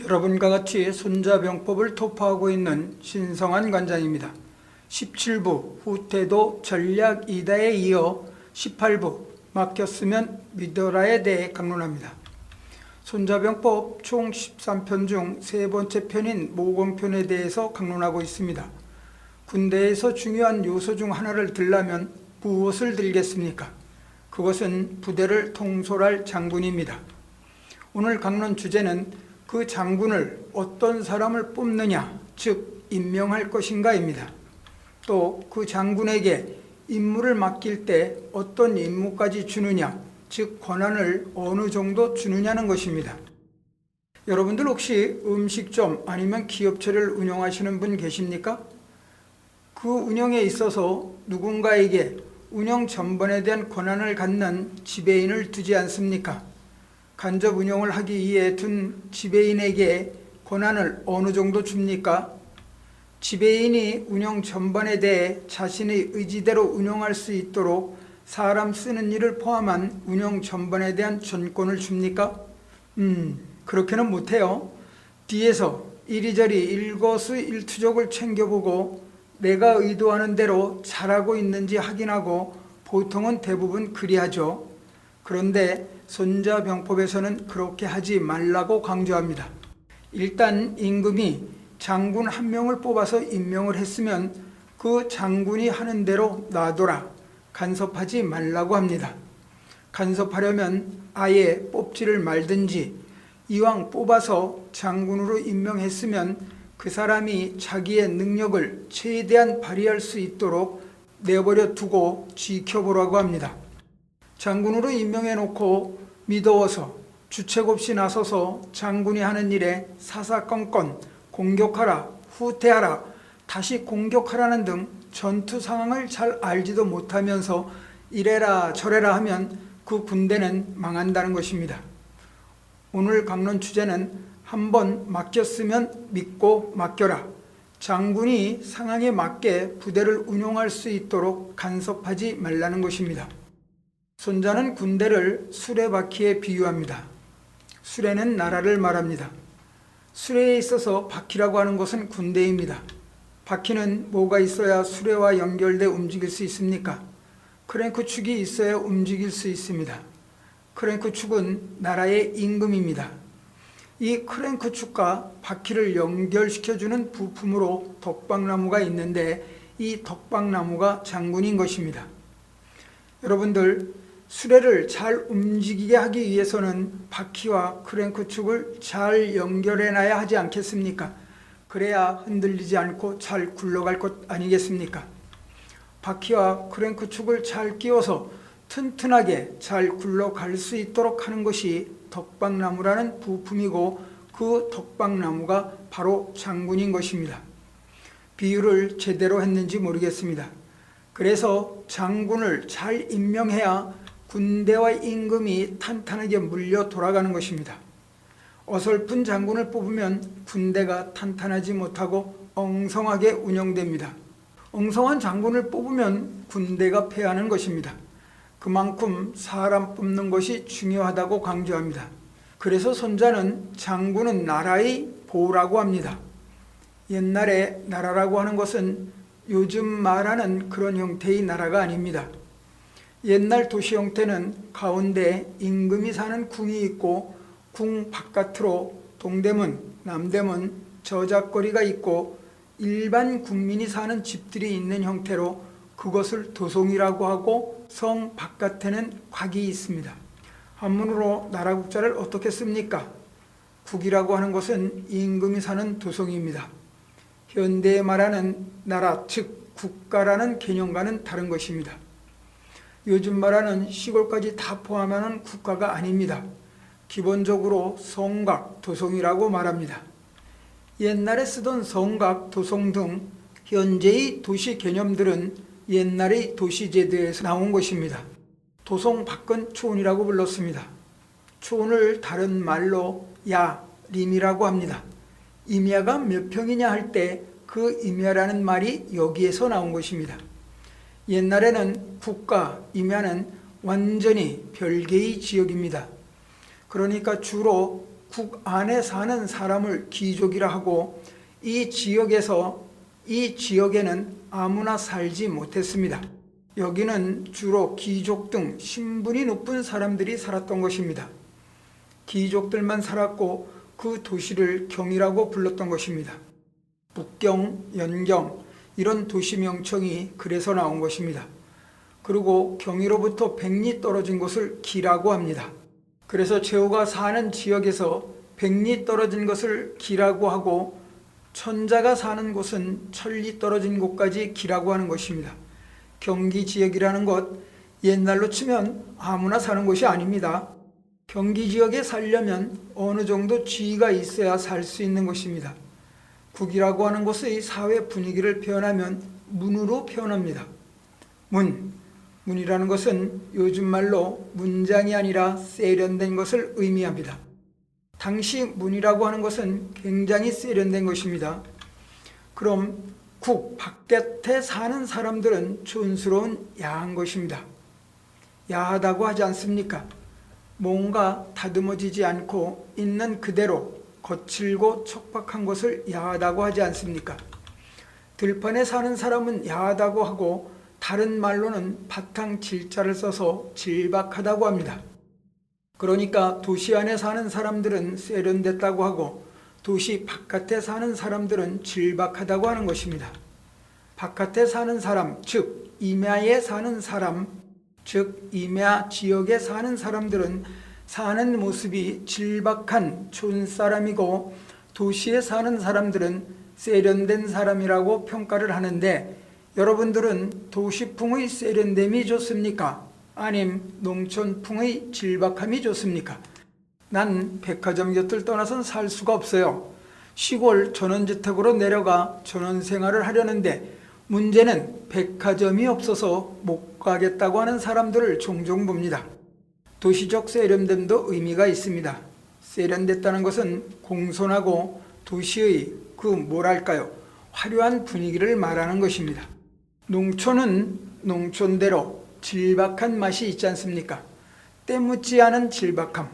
여러분과 같이 손자병법을 토파하고 있는 신성한 관장입니다. 17부 후태도 전략 2다에 이어 18부 맡겼으면 믿어라에 대해 강론합니다. 손자병법 총 13편 중 세 번째 편인 모공편에 대해서 강론하고 있습니다. 군대에서 중요한 요소 중 하나를 들라면 무엇을 들겠습니까? 그것은 부대를 통솔할 장군입니다. 오늘 강론 주제는 그 장군을 어떤 사람을 뽑느냐, 즉 임명할 것인가입니다. 또 그 장군에게 임무를 맡길 때 어떤 임무까지 주느냐, 즉 권한을 어느 정도 주느냐는 것입니다. 여러분들 혹시 음식점 아니면 기업체를 운영하시는 분 계십니까? 그 운영에 있어서 누군가에게 운영 전반에 대한 권한을 갖는 지배인을 두지 않습니까? 간접 운영을 하기 위해 둔 지배인에게 권한을 어느 정도 줍니까? 지배인이 운영 전반에 대해 자신의 의지대로 운영할 수 있도록 사람 쓰는 일을 포함한 운영 전반에 대한 전권을 줍니까? 그렇게는 못해요. 뒤에서 이리저리 일거수일투족을 챙겨보고 내가 의도하는 대로 잘하고 있는지 확인하고 보통은 대부분 그리하죠. 그런데 손자병법에서는 그렇게 하지 말라고 강조합니다. 일단 임금이 장군 한 명을 뽑아서 임명을 했으면 그 장군이 하는 대로 놔둬라, 간섭하지 말라고 합니다. 간섭하려면 아예 뽑지를 말든지 이왕 뽑아서 장군으로 임명했으면 그 사람이 자기의 능력을 최대한 발휘할 수 있도록 내버려 두고 지켜보라고 합니다. 장군으로 임명해놓고 믿어서 주책 없이 나서서 장군이 하는 일에 사사건건 공격하라, 후퇴하라, 다시 공격하라는 등 전투 상황을 잘 알지도 못하면서 이래라 저래라 하면 그 군대는 망한다는 것입니다. 오늘 강론 주제는 한번 맡겼으면 믿고 맡겨라. 장군이 상황에 맞게 부대를 운용할 수 있도록 간섭하지 말라는 것입니다. 손자는 군대를 수레바퀴에 비유합니다. 수레는 나라를 말합니다. 수레에 있어서 바퀴라고 하는 것은 군대입니다. 바퀴는 뭐가 있어야 수레와 연결돼 움직일 수 있습니까? 크랭크축이 있어야 움직일 수 있습니다. 크랭크축은 나라의 임금입니다. 이 크랭크축과 바퀴를 연결시켜주는 부품으로 덕방나무가 있는데 이 덕방나무가 장군인 것입니다. 여러분들, 수레를 잘 움직이게 하기 위해서는 바퀴와 크랭크축을 잘 연결해놔야 하지 않겠습니까? 그래야 흔들리지 않고 잘 굴러갈 것 아니겠습니까? 바퀴와 크랭크축을 잘 끼워서 튼튼하게 잘 굴러갈 수 있도록 하는 것이 덕방나무라는 부품이고 그 덕방나무가 바로 장군인 것입니다. 비유를 제대로 했는지 모르겠습니다. 그래서 장군을 잘 임명해야 군대와 임금이 탄탄하게 물려 돌아가는 것입니다. 어설픈 장군을 뽑으면 군대가 탄탄하지 못하고 엉성하게 운영됩니다. 엉성한 장군을 뽑으면 군대가 패하는 것입니다. 그만큼 사람 뽑는 것이 중요하다고 강조합니다. 그래서 손자는 장군은 나라의 보라고 합니다. 옛날에 나라라고 하는 것은 요즘 말하는 그런 형태의 나라가 아닙니다. 옛날 도시 형태는 가운데 임금이 사는 궁이 있고 궁 바깥으로 동대문, 남대문, 저작거리가 있고 일반 국민이 사는 집들이 있는 형태로 그것을 도성이라고 하고 성 바깥에는 곽이 있습니다. 한문으로 나라국자를 어떻게 씁니까? 국이라고 하는 것은 임금이 사는 도성입니다. 현대에 말하는 나라, 즉 국가라는 개념과는 다른 것입니다. 요즘 말하는 시골까지 다 포함하는 국가가 아닙니다. 기본적으로 성곽, 도성이라고 말합니다. 옛날에 쓰던 성곽, 도성 등 현재의 도시 개념들은 옛날의 도시제도에서 나온 것입니다. 도성 밖은 초원이라고 불렀습니다. 초원을 다른 말로 야, 림이라고 합니다. 임야가 몇 평이냐 할 때 그 임야라는 말이 여기에서 나온 것입니다. 옛날에는 국가, 임야는 완전히 별개의 지역입니다. 그러니까 주로 국 안에 사는 사람을 귀족이라 하고 이 지역에는 아무나 살지 못했습니다. 여기는 주로 귀족 등 신분이 높은 사람들이 살았던 것입니다. 귀족들만 살았고 그 도시를 경이라고 불렀던 것입니다. 북경, 연경 이런 도시 명칭이 그래서 나온 것입니다. 그리고 경이로부터 100리 떨어진 곳을 기라고 합니다. 그래서 최후가 사는 지역에서 100리 떨어진 것을 기라고 하고 천자가 사는 곳은 1000리 떨어진 곳까지 기라고 하는 것입니다. 경기 지역이라는 것, 옛날로 치면 아무나 사는 곳이 아닙니다. 경기 지역에 살려면 어느 정도 지위가 있어야 살 수 있는 것입니다. 국이라고 하는 곳의 사회 분위기를 표현하면 문으로 표현합니다. 문이라는 것은 요즘 말로 문장이 아니라 세련된 것을 의미합니다. 당시 문이라고 하는 것은 굉장히 세련된 것입니다. 그럼 국 바깥에 사는 사람들은 촌스러운 야한 것입니다. 야하다고 하지 않습니까? 뭔가 다듬어지지 않고 있는 그대로 거칠고 척박한 것을 야하다고 하지 않습니까? 들판에 사는 사람은 야하다고 하고 다른 말로는 바탕 질자를 써서 질박하다고 합니다. 그러니까 도시 안에 사는 사람들은 세련됐다고 하고 도시 바깥에 사는 사람들은 질박하다고 하는 것입니다. 바깥에 사는 사람, 즉 임야에 사는 사람, 즉 임야 지역에 사는 사람들은 사는 모습이 질박한 촌사람이고 도시에 사는 사람들은 세련된 사람이라고 평가를 하는데 여러분들은 도시풍의 세련됨이 좋습니까? 아님 농촌풍의 질박함이 좋습니까? 난 백화점 곁을 떠나선 살 수가 없어요. 시골 전원주택으로 내려가 전원생활을 하려는데 문제는 백화점이 없어서 못 가겠다고 하는 사람들을 종종 봅니다. 도시적 세련됨도 의미가 있습니다. 세련됐다는 것은 공손하고 도시의 화려한 분위기를 말하는 것입니다. 농촌은 농촌대로 질박한 맛이 있지 않습니까? 때묻지 않은 질박함,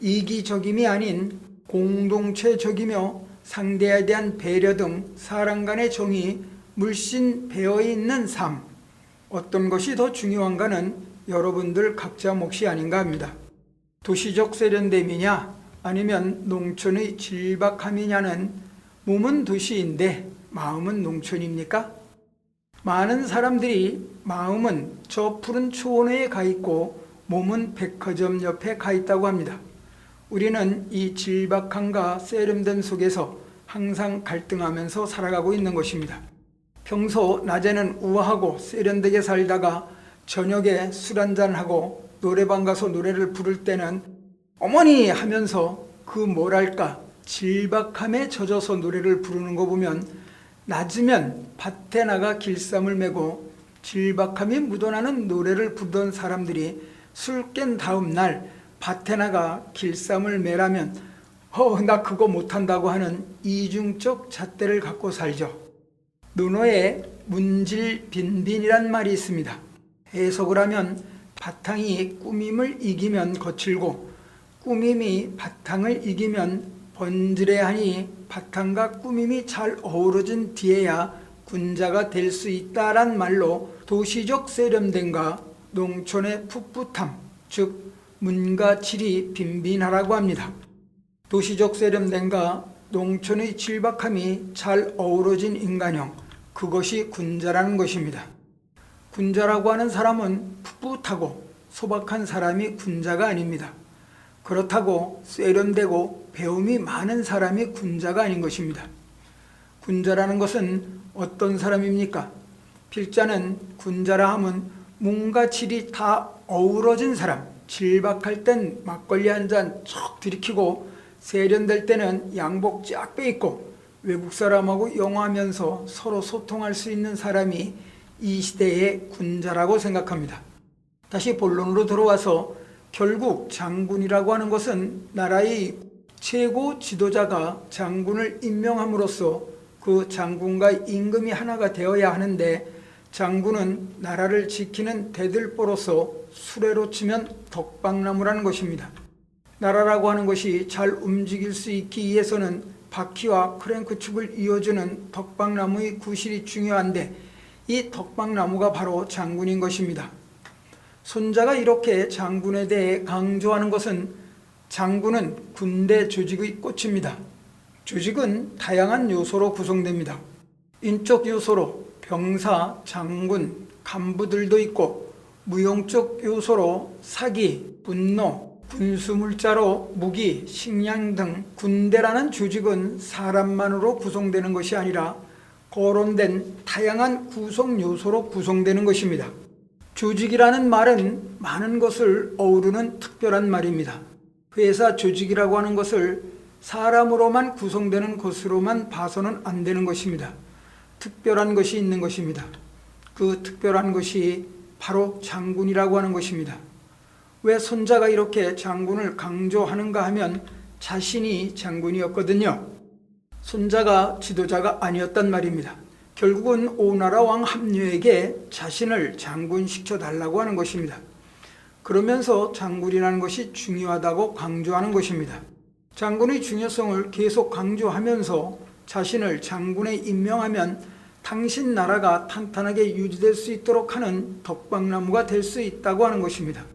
이기적임이 아닌 공동체적이며 상대에 대한 배려 등 사람 간의 정이 물씬 배어있는 삶, 어떤 것이 더 중요한가는 여러분들 각자 몫이 아닌가 합니다. 도시적 세련됨이냐 아니면 농촌의 질박함이냐는 몸은 도시인데 마음은 농촌입니까? 많은 사람들이 마음은 저 푸른 초원에 가 있고 몸은 백화점 옆에 가 있다고 합니다. 우리는 이 질박함과 세련됨 속에서 항상 갈등하면서 살아가고 있는 것입니다. 평소 낮에는 우아하고 세련되게 살다가 저녁에 술 한잔하고 노래방 가서 노래를 부를 때는 어머니 하면서 질박함에 젖어서 노래를 부르는 거 보면 낮이면 밭에 나가 길쌈을 메고 질박함이 묻어나는 노래를 부르던 사람들이 술 깬 다음 날 밭에 나가 길쌈을 매라면 나 그거 못한다고 하는 이중적 잣대를 갖고 살죠. 논어에 문질빈빈이란 말이 있습니다. 해석을 하면 바탕이 꾸밈을 이기면 거칠고 꾸밈이 바탕을 이기면 번지레하니 바탕과 꾸밈이 잘 어우러진 뒤에야 군자가 될 수 있다란 말로 도시적 세련됨과 농촌의 풋풋함, 즉 문과 질이 빈빈하라고 합니다. 도시적 세련됨과 농촌의 질박함이 잘 어우러진 인간형, 그것이 군자라는 것입니다. 군자라고 하는 사람은 풋풋하고 소박한 사람이 군자가 아닙니다. 그렇다고 세련되고 배움이 많은 사람이 군자가 아닌 것입니다. 군자라는 것은 어떤 사람입니까? 필자는 군자라 함은 몸과 질이 다 어우러진 사람, 질박할 땐 막걸리 한 잔 척 들이키고 세련될 때는 양복 쫙 빼입고 외국 사람하고 영어하면서 서로 소통할 수 있는 사람이 이 시대의 군자라고 생각합니다. 다시 본론으로 들어와서 결국 장군이라고 하는 것은 나라의 최고 지도자가 장군을 임명함으로써 그 장군과 임금이 하나가 되어야 하는데 장군은 나라를 지키는 대들보로서 수레로 치면 덕방나무라는 것입니다. 나라라고 하는 것이 잘 움직일 수 있기 위해서는 바퀴와 크랭크축을 이어주는 덕방나무의 구실이 중요한데 이 덕방나무가 바로 장군인 것입니다. 손자가 이렇게 장군에 대해 강조하는 것은 장군은 군대 조직의 꽃입니다. 조직은 다양한 요소로 구성됩니다. 인적 요소로 병사, 장군, 간부들도 있고 무용적 요소로 사기, 분노, 군수물자로 무기, 식량 등 군대라는 조직은 사람만으로 구성되는 것이 아니라 거론된 다양한 구성 요소로 구성되는 것입니다. 조직이라는 말은 많은 것을 어우르는 특별한 말입니다. 회사 조직이라고 하는 것을 사람으로만 구성되는 것으로만 봐서는 안 되는 것입니다. 특별한 것이 있는 것입니다. 그 특별한 것이 바로 장군이라고 하는 것입니다. 왜 손자가 이렇게 장군을 강조하는가 하면 자신이 장군이었거든요. 손자가 지도자가 아니었단 말입니다. 결국은 오나라 왕 함녀에게 자신을 장군시켜 달라고 하는 것입니다. 그러면서 장군이라는 것이 중요하다고 강조하는 것입니다. 장군의 중요성을 계속 강조하면서 자신을 장군에 임명하면 당신 나라가 탄탄하게 유지될 수 있도록 하는 덕방나무가 될 수 있다고 하는 것입니다.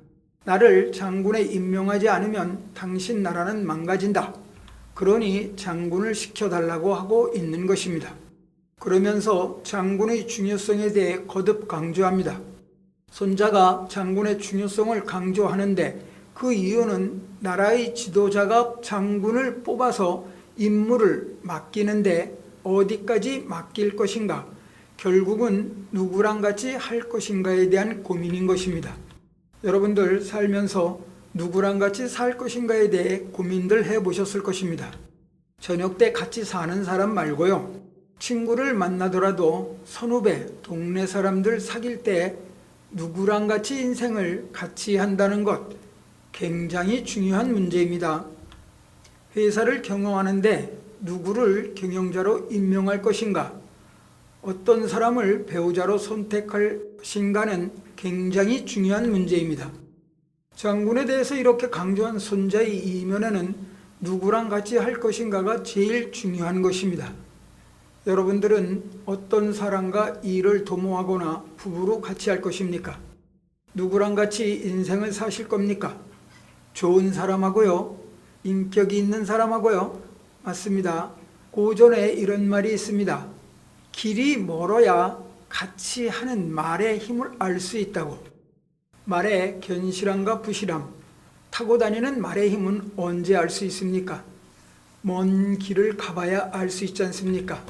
나를 장군에 임명하지 않으면 당신 나라는 망가진다. 그러니 장군을 시켜달라고 하고 있는 것입니다. 그러면서 장군의 중요성에 대해 거듭 강조합니다. 손자가 장군의 중요성을 강조하는데 그 이유는 나라의 지도자가 장군을 뽑아서 임무를 맡기는데 어디까지 맡길 것인가, 결국은 누구랑 같이 할 것인가에 대한 고민인 것입니다. 여러분들 살면서 누구랑 같이 살 것인가에 대해 고민들 해보셨을 것입니다. 저녁 때 같이 사는 사람 말고요. 친구를 만나더라도 선후배, 동네 사람들 사귈 때 누구랑 같이 인생을 같이 한다는 것 굉장히 중요한 문제입니다. 회사를 경영하는데 누구를 경영자로 임명할 것인가, 어떤 사람을 배우자로 선택할 것인가는 굉장히 중요한 문제입니다. 장군에 대해서 이렇게 강조한 손자의 이면에는 누구랑 같이 할 것인가가 제일 중요한 것입니다. 여러분들은 어떤 사람과 일을 도모하거나 부부로 같이 할 것입니까? 누구랑 같이 인생을 사실 겁니까? 좋은 사람하고요? 인격이 있는 사람하고요? 맞습니다. 고전에 이런 말이 있습니다. 길이 멀어야 같이 하는 말의 힘을 알 수 있다고. 말의 견실함과 부실함, 타고 다니는 말의 힘은 언제 알 수 있습니까? 먼 길을 가봐야 알 수 있지 않습니까?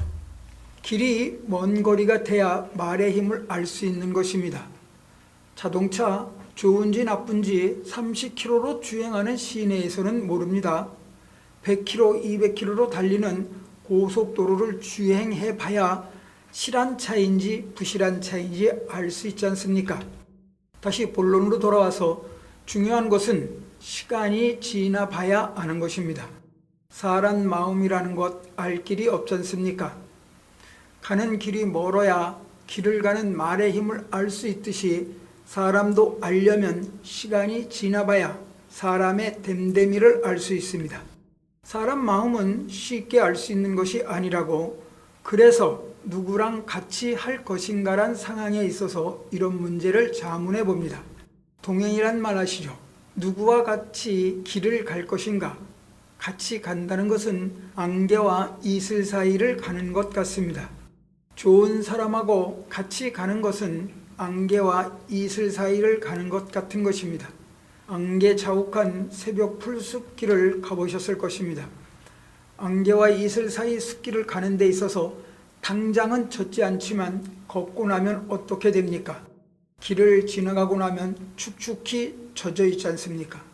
길이 먼 거리가 돼야 말의 힘을 알 수 있는 것입니다. 자동차 좋은지 나쁜지 30km로 주행하는 시내에서는 모릅니다. 100km, 200km로 달리는 고속도로를 주행해 봐야 실한 차인지 부실한 차인지 알 수 있지 않습니까? 다시 본론으로 돌아와서 중요한 것은 시간이 지나 봐야 아는 것입니다. 사람 마음이라는 것 알 길이 없지 않습니까? 가는 길이 멀어야 길을 가는 말의 힘을 알 수 있듯이 사람도 알려면 시간이 지나봐야 사람의 됨됨이를 알 수 있습니다. 사람 마음은 쉽게 알 수 있는 것이 아니라고, 그래서 누구랑 같이 할 것인가란 상황에 있어서 이런 문제를 자문해 봅니다. 동행이란 말 아시죠? 누구와 같이 길을 갈 것인가? 같이 간다는 것은 안개와 이슬 사이를 가는 것 같습니다. 좋은 사람하고 같이 가는 것은 안개와 이슬 사이를 가는 것 같은 것입니다. 안개 자욱한 새벽 풀숲길을 가보셨을 것입니다. 안개와 이슬 사이 숲길을 가는 데 있어서 당장은 젖지 않지만 걷고 나면 어떻게 됩니까? 길을 지나가고 나면 축축히 젖어 있지 않습니까?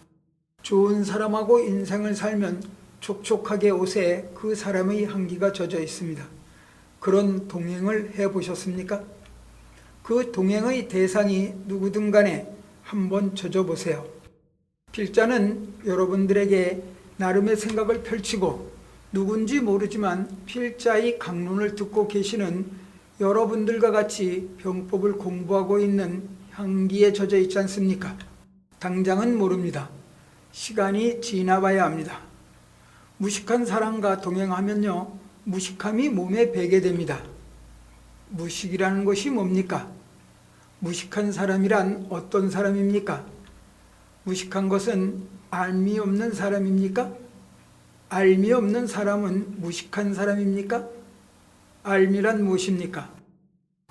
좋은 사람하고 인생을 살면 촉촉하게 옷에 그 사람의 향기가 젖어 있습니다. 그런 동행을 해보셨습니까? 그 동행의 대상이 누구든 간에 한번 젖어 보세요. 필자는 여러분들에게 나름의 생각을 펼치고 누군지 모르지만 필자의 강론을 듣고 계시는 여러분들과 같이 병법을 공부하고 있는 향기에 젖어 있지 않습니까? 당장은 모릅니다. 시간이 지나봐야 합니다. 무식한 사람과 동행하면요, 무식함이 몸에 배게 됩니다. 무식이라는 것이 뭡니까? 무식한 사람이란 어떤 사람입니까? 무식한 것은 알미 없는 사람입니까? 알미 없는 사람은 무식한 사람입니까? 알미란 무엇입니까?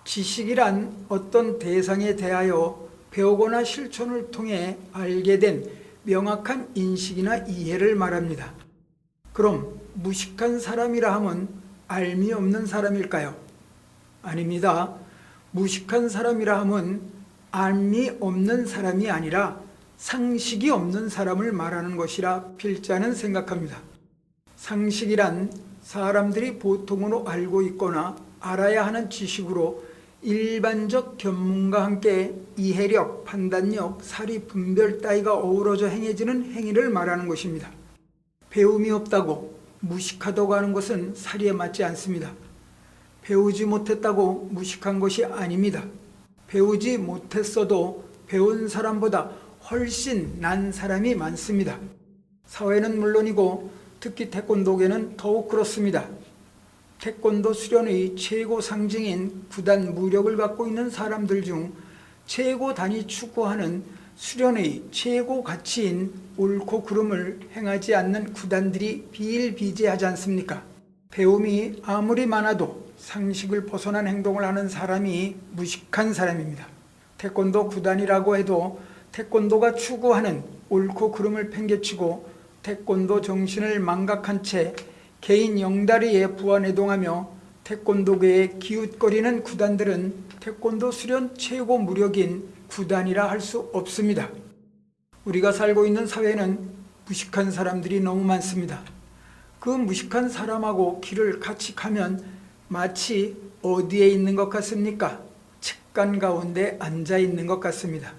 지식이란 어떤 대상에 대하여 배우거나 실천을 통해 알게 된 명확한 인식이나 이해를 말합니다. 그럼 무식한 사람이라 함은 알미 없는 사람일까요? 아닙니다. 무식한 사람이라 함은 알미 없는 사람이 아니라 상식이 없는 사람을 말하는 것이라 필자는 생각합니다. 상식이란 사람들이 보통으로 알고 있거나 알아야 하는 지식으로 일반적 견문과 함께 이해력, 판단력, 사리, 분별 따위가 어우러져 행해지는 행위를 말하는 것입니다. 배움이 없다고 무식하다고 하는 것은 사리에 맞지 않습니다. 배우지 못했다고 무식한 것이 아닙니다. 배우지 못했어도 배운 사람보다 훨씬 난 사람이 많습니다. 사회는 물론이고 특히 태권도계는 더욱 그렇습니다. 태권도 수련의 최고 상징인 구단 무력을 갖고 있는 사람들 중 최고 단위 추구하는 수련의 최고 가치인 옳고 그름을 행하지 않는 구단들이 비일비재하지 않습니까? 배움이 아무리 많아도 상식을 벗어난 행동을 하는 사람이 무식한 사람입니다. 태권도 구단이라고 해도 태권도가 추구하는 옳고 그름을 팽개치고 태권도 정신을 망각한 채 개인 영다리에 부안해동하며 태권도계에 기웃거리는 구단들은 태권도 수련 최고 무력인 구단이라 할 수 없습니다. 우리가 살고 있는 사회는 무식한 사람들이 너무 많습니다. 그 무식한 사람하고 길을 같이 가면 마치 어디에 있는 것 같습니까? 측간 가운데 앉아 있는 것 같습니다.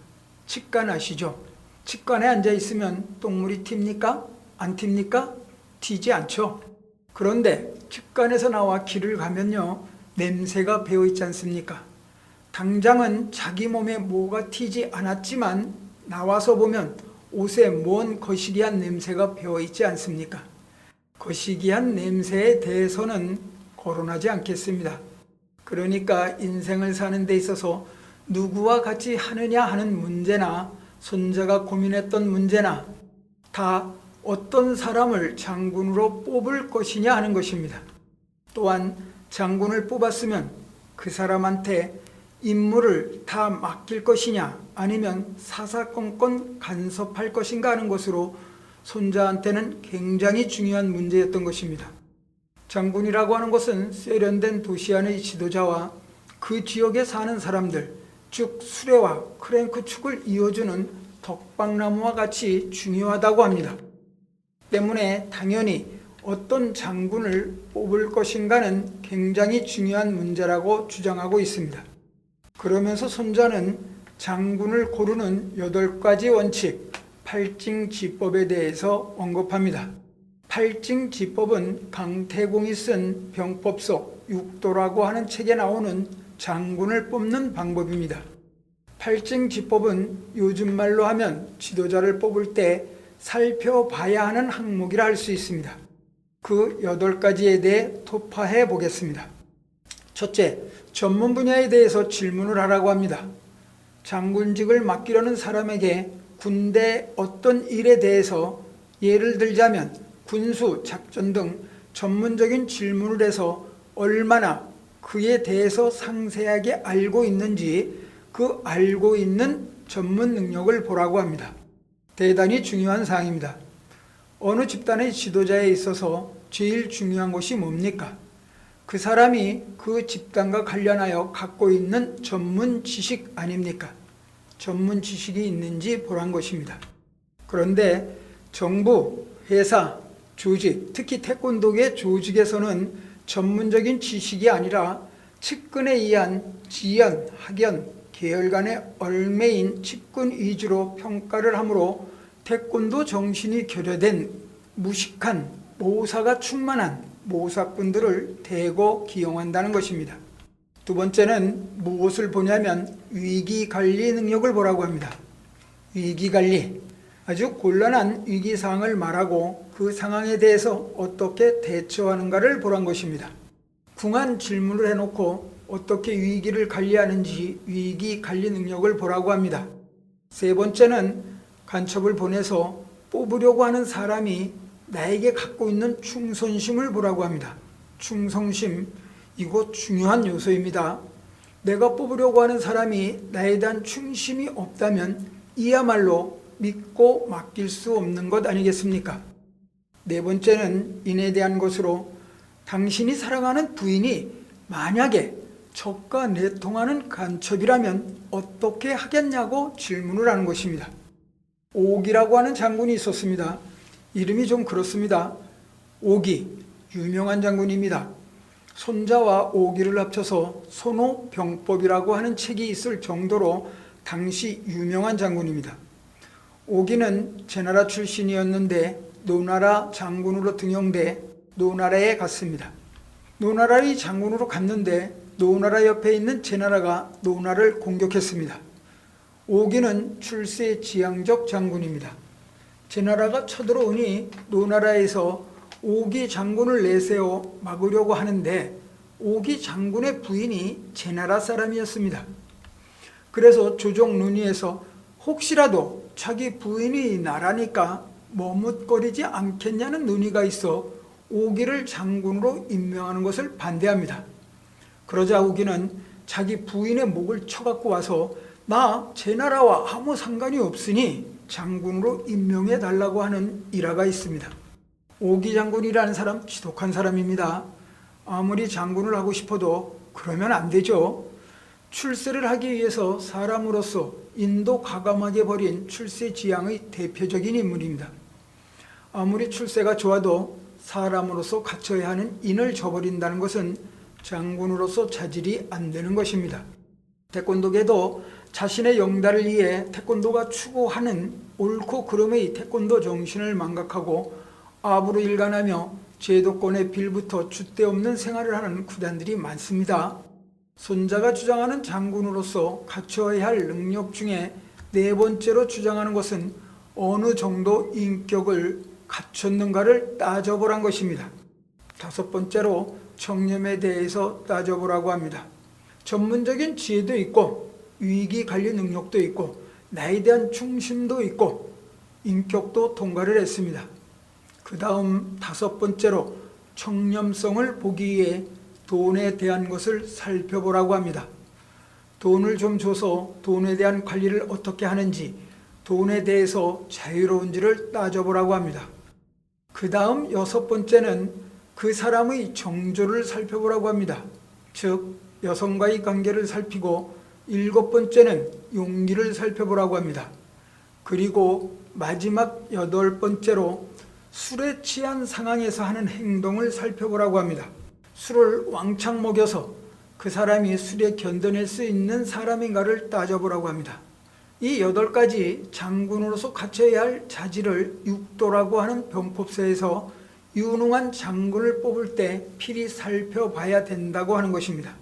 측간 아시죠? 측간에 앉아 있으면 똥물이 튑니까? 안 튑니까? 튀지 않죠. 그런데 측간에서 나와 길을 가면요, 냄새가 배어 있지 않습니까? 당장은 자기 몸에 뭐가 튀지 않았지만 나와서 보면 옷에 뭔 거시기한 냄새가 배어 있지 않습니까? 거시기한 냄새에 대해서는 거론하지 않겠습니다. 그러니까 인생을 사는 데 있어서 누구와 같이 하느냐 하는 문제나 손자가 고민했던 문제나 다 어떤 사람을 장군으로 뽑을 것이냐 하는 것입니다. 또한 장군을 뽑았으면 그 사람한테 임무를 다 맡길 것이냐 아니면 사사건건 간섭할 것인가 하는 것으로 손자한테는 굉장히 중요한 문제였던 것입니다. 장군이라고 하는 것은 세련된 도시 안의 지도자와 그 지역에 사는 사람들, 즉 수레와 크랭크 축을 이어주는 덕방나무와 같이 중요하다고 합니다. 때문에 당연히 어떤 장군을 뽑을 것인가는 굉장히 중요한 문제라고 주장하고 있습니다. 그러면서 손자는 장군을 고르는 8가지 원칙, 팔징지법에 대해서 언급합니다. 팔징지법은 강태공이 쓴 병법 속 육도라고 하는 책에 나오는 장군을 뽑는 방법입니다. 팔징지법은 요즘 말로 하면 지도자를 뽑을 때 살펴봐야 하는 항목이라 할 수 있습니다. 그 8가지에 대해 토파해 보겠습니다. 첫째, 전문 분야에 대해서 질문을 하라고 합니다. 장군직을 맡기려는 사람에게 군대 어떤 일에 대해서 예를 들자면 군수, 작전 등 전문적인 질문을 해서 얼마나 그에 대해서 상세하게 알고 있는지 그 알고 있는 전문 능력을 보라고 합니다. 대단히 중요한 사항입니다. 어느 집단의 지도자에 있어서 제일 중요한 것이 뭡니까? 그 사람이 그 집단과 관련하여 갖고 있는 전문 지식 아닙니까? 전문 지식이 있는지 보란 것입니다. 그런데 정부, 회사, 조직, 특히 태권도계 조직에서는 전문적인 지식이 아니라 측근에 의한 지연, 학연, 계열 간의 얼매인 측근 위주로 평가를 하므로 태권도 정신이 결여된 무식한 모사가 충만한 모사꾼들을 대거 기용한다는 것입니다. 두 번째는 무엇을 보냐면 위기관리 능력을 보라고 합니다. 위기관리, 아주 곤란한 위기 상황을 말하고 그 상황에 대해서 어떻게 대처하는가를 보란 것입니다. 궁한 질문을 해놓고 어떻게 위기를 관리하는지 위기 관리 능력을 보라고 합니다. 세 번째는 간첩을 보내서 뽑으려고 하는 사람이 나에게 갖고 있는 충성심을 보라고 합니다. 충성심, 이곳 중요한 요소입니다. 내가 뽑으려고 하는 사람이 나에 대한 충심이 없다면 이야말로 믿고 맡길 수 없는 것 아니겠습니까? 네 번째는 인에 대한 것으로 당신이 사랑하는 부인이 만약에 적과 내통하는 간첩이라면 어떻게 하겠냐고 질문을 하는 것입니다. 옥이라고 하는 장군이 있었습니다. 이름이 좀 그렇습니다. 옥이, 유명한 장군입니다. 손자와 옥이를 합쳐서 손오병법이라고 하는 책이 있을 정도로 당시 유명한 장군입니다. 옥이는 제나라 출신이었는데 노나라 장군으로 등용돼 노나라에 갔습니다. 노나라의 장군으로 갔는데 노나라 옆에 있는 제나라가 노나라를 공격했습니다. 옥이는 출세 지향적 장군입니다. 제나라가 쳐들어오니 노나라에서 옥이 장군을 내세워 막으려고 하는데 옥이 장군의 부인이 제나라 사람이었습니다. 그래서 조정 논의에서 혹시라도 자기 부인이 나라니까 머뭇거리지 않겠냐는 논의가 있어 옥이를 장군으로 임명하는 것을 반대합니다. 그러자 옥이는 자기 부인의 목을 쳐갖고 와서 나 제나라와 아무 상관이 없으니 장군으로 임명해 달라고 하는 일화가 있습니다. 옥이 장군이라는 사람 지독한 사람입니다. 아무리 장군을 하고 싶어도 그러면 안 되죠. 출세를 하기 위해서 사람으로서 인도 가감하게 버린 출세 지향의 대표적인 인물입니다. 아무리 출세가 좋아도 사람으로서 갖춰야 하는 인을 저버린다는 것은 장군으로서 자질이 안 되는 것입니다. 태권도계도 자신의 영달을 위해 태권도가 추구하는 옳고 그름의 태권도 정신을 망각하고 압으로 일관하며 제도권에 빌부터 줏대 없는 생활을 하는 구단들이 많습니다. 손자가 주장하는 장군으로서 갖춰야 할 능력 중에 네 번째로 주장하는 것은 어느 정도 인격을 갖췄는가를 따져보란 것입니다. 다섯 번째로 청렴에 대해서 따져보라고 합니다. 전문적인 지혜도 있고 위기 관리 능력도 있고 나에 대한 충심도 있고 인격도 통과를 했습니다. 그 다음 다섯 번째로 청렴성을 보기 위해 돈에 대한 것을 살펴보라고 합니다. 돈을 좀 줘서 돈에 대한 관리를 어떻게 하는지, 돈에 대해서 자유로운지를 따져보라고 합니다. 그 다음 여섯 번째는 그 사람의 정조를 살펴보라고 합니다. 즉 여성과의 관계를 살피고 일곱 번째는 용기를 살펴보라고 합니다. 그리고 마지막 여덟 번째로 술에 취한 상황에서 하는 행동을 살펴보라고 합니다. 술을 왕창 먹여서 그 사람이 술에 견뎌낼 수 있는 사람인가를 따져보라고 합니다. 이 8가지 장군으로서 갖춰야 할 자질을 육도라고 하는 병법서에서 유능한 장군을 뽑을 때 필히 살펴봐야 된다고 하는 것입니다.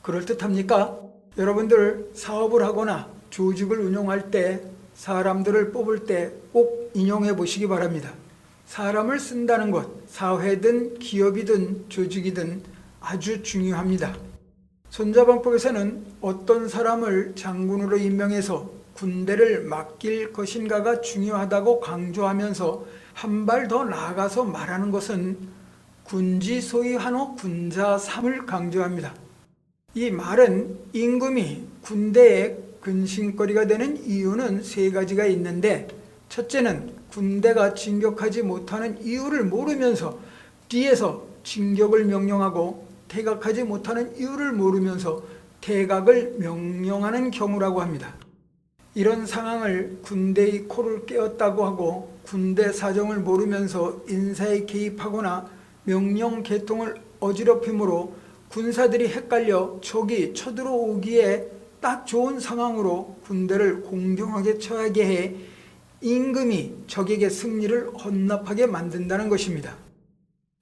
그럴듯합니까? 여러분들 사업을 하거나 조직을 운영할 때 사람들을 뽑을 때 꼭 인용해 보시기 바랍니다. 사람을 쓴다는 것, 사회든 기업이든 조직이든 아주 중요합니다. 손자방법에서는 어떤 사람을 장군으로 임명해서 군대를 맡길 것인가가 중요하다고 강조하면서 한 발 더 나아가서 말하는 것은 군지소위하노 군자삼을 강조합니다. 이 말은 임금이 군대의 근심거리가 되는 이유는 3가지가 있는데, 첫째는 군대가 진격하지 못하는 이유를 모르면서 뒤에서 진격을 명령하고 퇴각하지 못하는 이유를 모르면서 퇴각을 명령하는 경우라고 합니다. 이런 상황을 군대의 코를 꿰었다고 하고 군대 사정을 모르면서 인사에 개입하거나 명령 개통을 어지럽힘으로 군사들이 헷갈려 적이 쳐들어오기에 딱 좋은 상황으로 군대를 공정하게 처하게 해 임금이 적에게 승리를 헌납하게 만든다는 것입니다.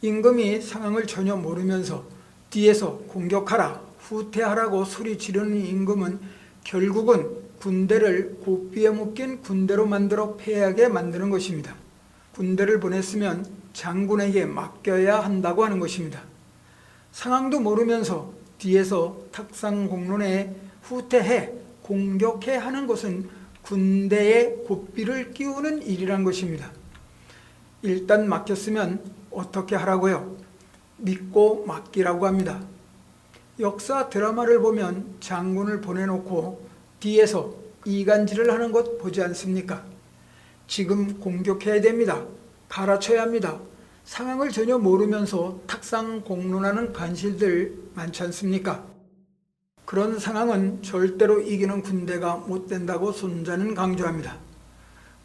임금이 상황을 전혀 모르면서 뒤에서 공격하라, 후퇴하라고 소리 지르는 임금은 결국은 군대를 고삐에 묶인 군대로 만들어 패하게 만드는 것입니다. 군대를 보냈으면 장군에게 맡겨야 한다고 하는 것입니다. 상황도 모르면서 뒤에서 탁상공론에 후퇴해 공격해 하는 것은 군대에 고삐를 끼우는 일이란 것입니다. 일단 맡겼으면 어떻게 하라고요? 믿고 맡기라고 합니다. 역사 드라마를 보면 장군을 보내놓고 뒤에서 이간질을 하는 것 보지 않습니까? 지금 공격해야 됩니다. 갈아쳐야 합니다. 상황을 전혀 모르면서 탁상공론하는 간실들 많지 않습니까? 그런 상황은 절대로 이기는 군대가 못 된다고 손자는 강조합니다.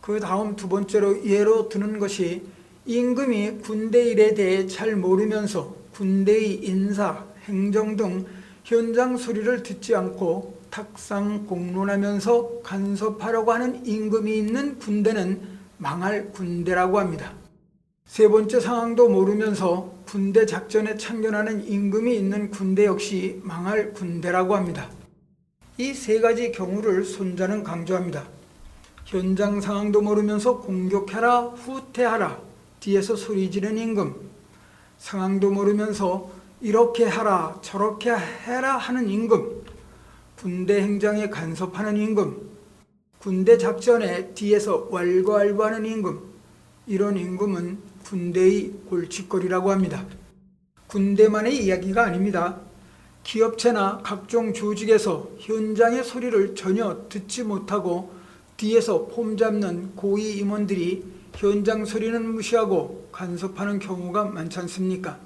그 다음 두 번째로 예로 드는 것이 임금이 군대 일에 대해 잘 모르면서 군대의 인사, 행정 등 현장 소리를 듣지 않고 탁상공론하면서 간섭하려고 하는 임금이 있는 군대는 망할 군대라고 합니다. 세 번째 상황도 모르면서 군대 작전에 참견하는 임금이 있는 군대 역시 망할 군대라고 합니다. 이 세 가지 경우를 손자는 강조합니다. 현장 상황도 모르면서 공격해라, 후퇴하라, 뒤에서 소리 지르는 임금, 상황도 모르면서 이렇게 하라, 저렇게 해라 하는 임금, 군대 행정에 간섭하는 임금, 군대 작전에 뒤에서 왈가왈부하는 임금, 이런 임금은 군대의 골칫거리라고 합니다. 군대만의 이야기가 아닙니다. 기업체나 각종 조직에서 현장의 소리를 전혀 듣지 못하고 뒤에서 폼 잡는 고위 임원들이 현장 소리는 무시하고 간섭하는 경우가 많지 않습니까?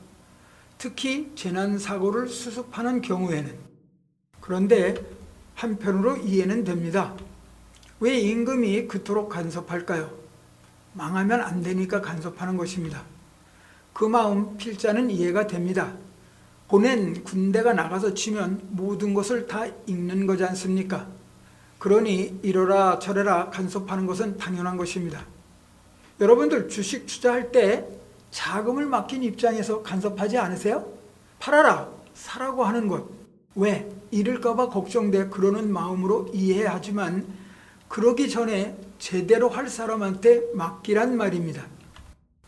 특히 재난사고를 수습하는 경우에는. 그런데 한편으로 이해는 됩니다. 왜 임금이 그토록 간섭할까요? 망하면 안 되니까 간섭하는 것입니다. 그 마음 필자는 이해가 됩니다. 보낸 군대가 나가서 치면 모든 것을 다 잃는 거지 않습니까? 그러니 이러라 저래라 간섭하는 것은 당연한 것입니다. 여러분들 주식 투자할 때 자금을 맡긴 입장에서 간섭하지 않으세요? 팔아라, 사라고 하는 것. 왜? 잃을까봐 걱정돼 그러는 마음으로 이해하지만 그러기 전에 제대로 할 사람한테 맡기란 말입니다.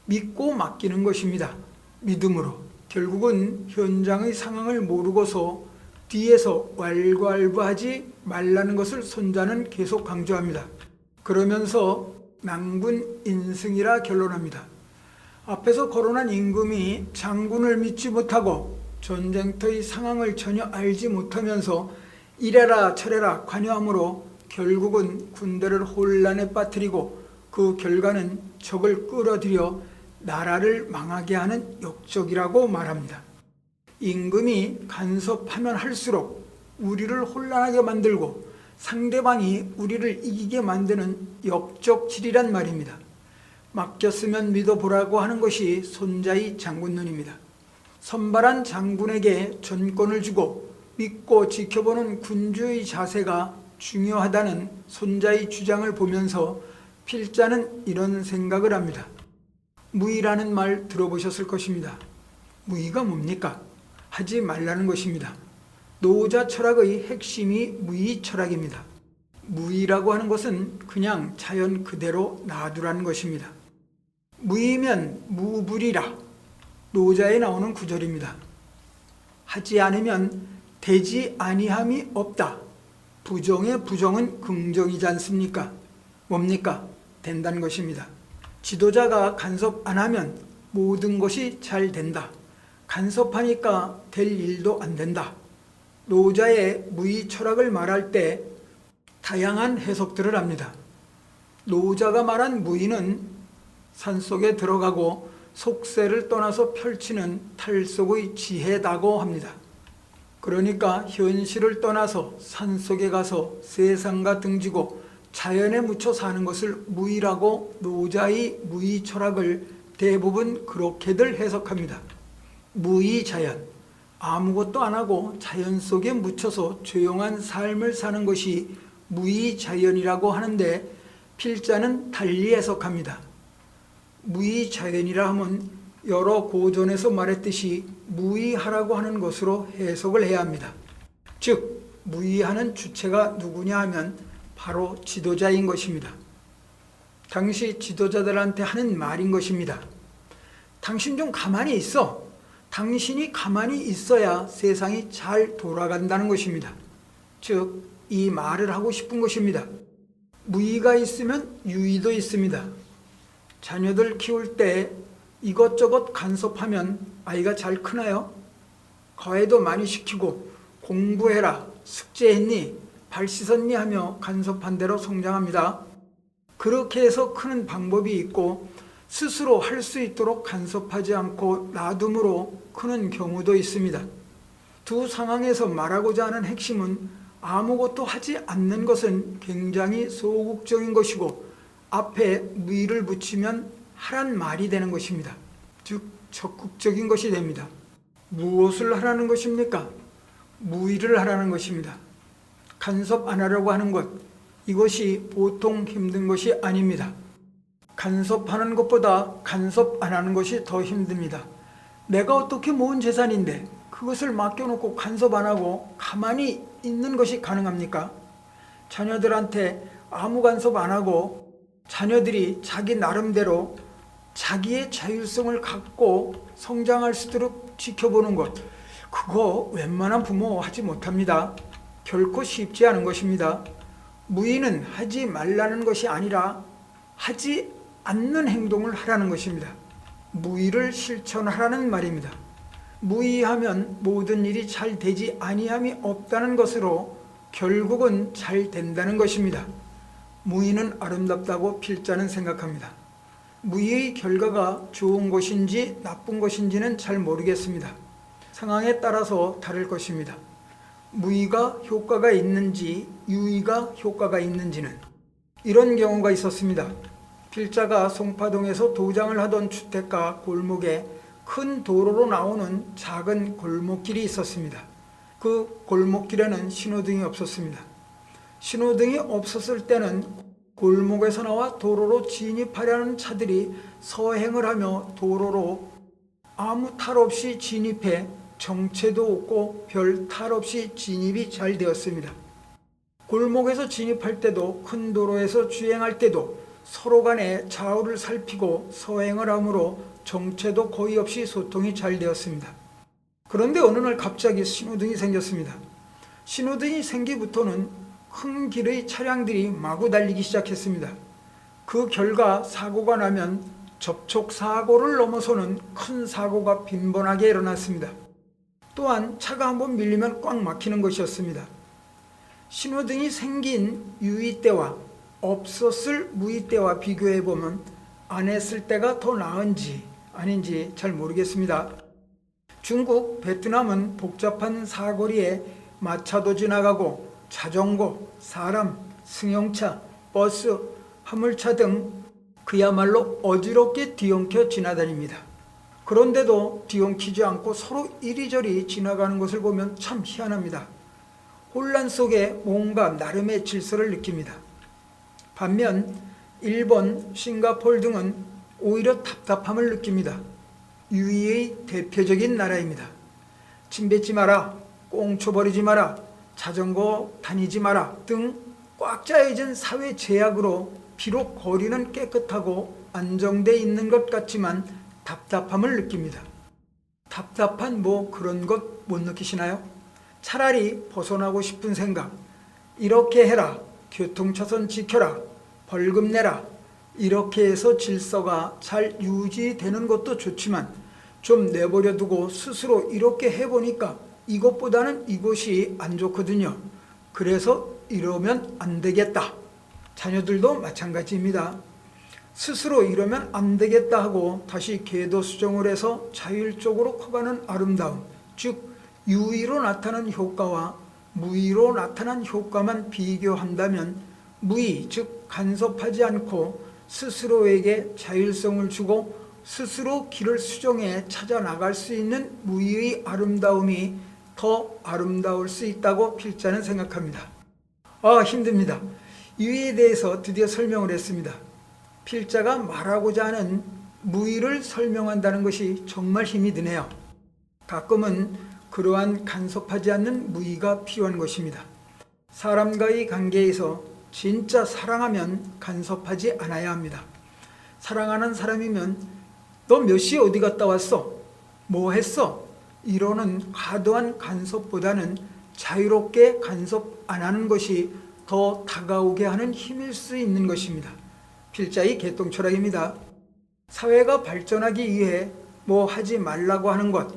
믿고 맡기는 것입니다. 믿음으로. 결국은 현장의 상황을 모르고서 뒤에서 왈가왈부하지 말라는 것을 손자는 계속 강조합니다. 그러면서 낭군 인승이라 결론합니다. 앞에서 거론한 임금이 장군을 믿지 못하고 전쟁터의 상황을 전혀 알지 못하면서 이래라 저래라 관여함으로 결국은 군대를 혼란에 빠뜨리고 그 결과는 적을 끌어들여 나라를 망하게 하는 역적이라고 말합니다. 임금이 간섭하면 할수록 우리를 혼란하게 만들고 상대방이 우리를 이기게 만드는 역적질이란 말입니다. 맡겼으면 믿어보라고 하는 것이 손자의 장군론입니다. 선발한 장군에게 전권을 주고 믿고 지켜보는 군주의 자세가 중요하다는 손자의 주장을 보면서 필자는 이런 생각을 합니다. 무의라는 말 들어보셨을 것입니다. 무의가 뭡니까? 하지 말라는 것입니다. 노자 철학의 핵심이 무의 철학입니다. 무의라고 하는 것은 그냥 자연 그대로 놔두라는 것입니다. 무의면 무불이라 노자에 나오는 구절입니다. 하지 않으면 되지 아니함이 없다. 부정의 부정은 긍정이지 않습니까? 뭡니까? 된다는 것입니다. 지도자가 간섭 안 하면 모든 것이 잘 된다. 간섭하니까 될 일도 안 된다. 노자의 무의 철학을 말할 때 다양한 해석들을 합니다. 노자가 말한 무의는 산속에 들어가고 속세를 떠나서 펼치는 탈속의 지혜다고 합니다. 그러니까 현실을 떠나서 산속에 가서 세상과 등지고 자연에 묻혀 사는 것을 무의라고 노자의 무의 철학을 대부분 그렇게들 해석합니다. 무의 자연, 아무것도 안 하고 자연 속에 묻혀서 조용한 삶을 사는 것이 무의 자연이라고 하는데 필자는 달리 해석합니다. 무의 자연이라 하면 여러 고전에서 말했듯이 무의하라고 하는 것으로 해석을 해야 합니다. 즉 무의하는 주체가 누구냐 하면 바로 지도자인 것입니다. 당시 지도자들한테 하는 말인 것입니다. 당신 좀 가만히 있어. 당신이 가만히 있어야 세상이 잘 돌아간다는 것입니다. 즉, 이 말을 하고 싶은 것입니다. 무의가 있으면 유의도 있습니다. 자녀들 키울 때 이것저것 간섭하면 아이가 잘 크나요? 과외도 많이 시키고 공부해라, 숙제했니, 발 씻었니 하며 간섭한 대로 성장합니다. 그렇게 해서 크는 방법이 있고 스스로 할 수 있도록 간섭하지 않고 놔둠으로 크는 경우도 있습니다. 두 상황에서 말하고자 하는 핵심은 아무것도 하지 않는 것은 굉장히 소극적인 것이고 앞에 무의를 붙이면 하란 말이 되는 것입니다. 즉 적극적인 것이 됩니다. 무엇을 하라는 것입니까? 무의를 하라는 것입니다. 간섭 안 하려고 하는 것, 이것이 보통 힘든 것이 아닙니다. 간섭하는 것보다 간섭 안 하는 것이 더 힘듭니다. 내가 어떻게 모은 재산인데 그것을 맡겨놓고 간섭 안 하고 가만히 있는 것이 가능합니까? 자녀들한테 아무 간섭 안 하고 자녀들이 자기 나름대로 자기의 자율성을 갖고 성장할 수 있도록 지켜보는 것, 그거 웬만한 부모 하지 못합니다. 결코 쉽지 않은 것입니다. 무의는 하지 말라는 것이 아니라 하지 않는 행동을 하라는 것입니다. 무의를 실천하라는 말입니다. 무의하면 모든 일이 잘 되지 아니함이 없다는 것으로 결국은 잘 된다는 것입니다. 무의는 아름답다고 필자는 생각합니다. 무의의 결과가 좋은 것인지 나쁜 것인지는 잘 모르겠습니다. 상황에 따라서 다를 것입니다. 무의가 효과가 있는지 유의가 효과가 있는지는 이런 경우가 있었습니다. 필자가 송파동에서 도장을 하던 주택가 골목에 큰 도로로 나오는 작은 골목길이 있었습니다. 그 골목길에는 신호등이 없었습니다. 신호등이 없었을 때는 골목에서 나와 도로로 진입하려는 차들이 서행을 하며 도로로 아무 탈 없이 진입해 정체도 없고 별 탈 없이 진입이 잘 되었습니다. 골목에서 진입할 때도 큰 도로에서 주행할 때도 서로 간에 좌우를 살피고 서행을 하므로 정체도 거의 없이 소통이 잘 되었습니다. 그런데 어느 날 갑자기 신호등이 생겼습니다. 신호등이 생기부터는 큰 길의 차량들이 마구 달리기 시작했습니다. 그 결과 사고가 나면 접촉사고를 넘어서는 큰 사고가 빈번하게 일어났습니다. 또한 차가 한번 밀리면 꽉 막히는 것이었습니다. 신호등이 생긴 유의 때와 없었을 무의 때와 비교해보면 안 했을 때가 더 나은지 아닌지 잘 모르겠습니다. 중국, 베트남은 복잡한 사거리에 마차도 지나가고 자전거, 사람, 승용차, 버스, 화물차 등 그야말로 어지럽게 뒤엉켜 지나다닙니다. 그런데도 뒤엉키지 않고 서로 이리저리 지나가는 것을 보면 참 희한합니다. 혼란 속에 뭔가 나름의 질서를 느낍니다. 반면 일본, 싱가포르 등은 오히려 답답함을 느낍니다. 유의의 대표적인 나라입니다. 침 뱉지 마라, 꽁초 버리지 마라, 자전거 다니지 마라 등 꽉 짜여진 사회 제약으로 비록 거리는 깨끗하고 안정돼 있는 것 같지만 답답함을 느낍니다. 답답한 뭐 그런 것 못 느끼시나요? 차라리 벗어나고 싶은 생각, 이렇게 해라, 교통차선 지켜라, 벌금 내라, 이렇게 해서 질서가 잘 유지되는 것도 좋지만 좀 내버려 두고 스스로 이렇게 해보니까 이것보다는 이것이 안 좋거든요. 그래서 이러면 안 되겠다. 자녀들도 마찬가지입니다. 스스로 이러면 안 되겠다 하고 다시 궤도 수정을 해서 자율적으로 커가는 아름다움, 즉 유의로 나타난 효과와 무의로 나타난 효과만 비교한다면 무의, 즉 간섭하지 않고 스스로에게 자율성을 주고 스스로 길을 수정해 찾아 나갈 수 있는 무의의 아름다움이 더 아름다울 수 있다고 필자는 생각합니다. 힘듭니다. 유의에 대해서 드디어 설명을 했습니다. 필자가 말하고자 하는 무의를 설명한다는 것이 정말 힘이 드네요. 가끔은 그러한 간섭하지 않는 무의가 필요한 것입니다. 사람과의 관계에서 진짜 사랑하면 간섭하지 않아야 합니다. 사랑하는 사람이면 너 몇 시에 어디 갔다 왔어? 뭐 했어? 이러는 과도한 간섭보다는 자유롭게 간섭 안 하는 것이 더 다가오게 하는 힘일 수 있는 것입니다. 필자의 개똥철학입니다. 사회가 발전하기 위해 뭐 하지 말라고 하는 것,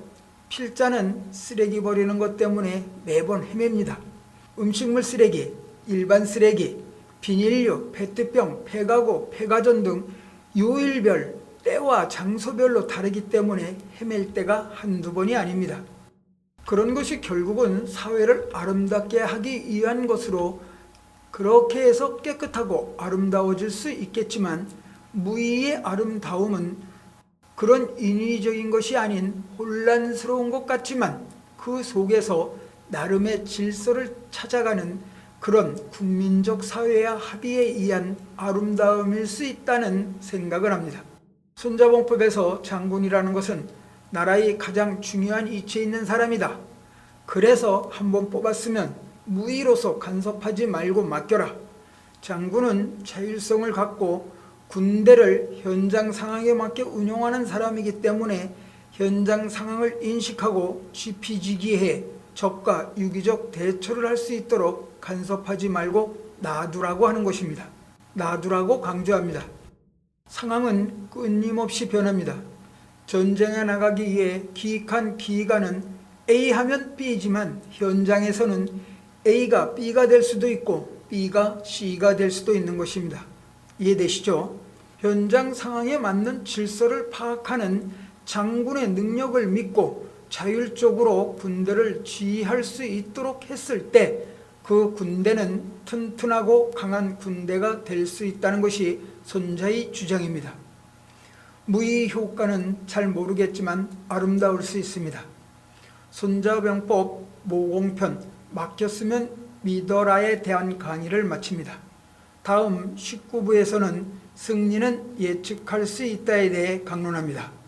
필자는 쓰레기 버리는 것 때문에 매번 헤맵니다. 음식물 쓰레기, 일반 쓰레기, 비닐류, 페트병, 폐가구, 폐가전 등 요일별, 때와 장소별로 다르기 때문에 헤맬 때가 한두 번이 아닙니다. 그런 것이 결국은 사회를 아름답게 하기 위한 것으로 그렇게 해서 깨끗하고 아름다워질 수 있겠지만 무의의 아름다움은 그런 인위적인 것이 아닌 혼란스러운 것 같지만 그 속에서 나름의 질서를 찾아가는 그런 국민적 사회와 합의에 의한 아름다움일 수 있다는 생각을 합니다. 손자봉법에서 장군이라는 것은 나라의 가장 중요한 위치에 있는 사람이다. 그래서 한번 뽑았으면 무의로서 간섭하지 말고 맡겨라. 장군은 자율성을 갖고 군대를 현장 상황에 맞게 운용하는 사람이기 때문에 현장 상황을 인식하고 지피지기해 적과 유기적 대처를 할 수 있도록 간섭하지 말고 놔두라고 하는 것입니다. 놔두라고 강조합니다. 상황은 끊임없이 변합니다. 전쟁에 나가기 위해 기획한 기관은 A 하면 B지만 현장에서는 A가 B가 될 수도 있고 B가 C가 될 수도 있는 것입니다. 이해되시죠? 현장 상황에 맞는 질서를 파악하는 장군의 능력을 믿고 자율적으로 군대를 지휘할 수 있도록 했을 때 그 군대는 튼튼하고 강한 군대가 될 수 있다는 것이 손자의 주장입니다. 무의 효과는 잘 모르겠지만 아름다울 수 있습니다. 손자병법 모공편 맡겼으면 믿어라에 대한 강의를 마칩니다. 다음 19부에서는 승리는 예측할 수 있다에 대해 강론합니다.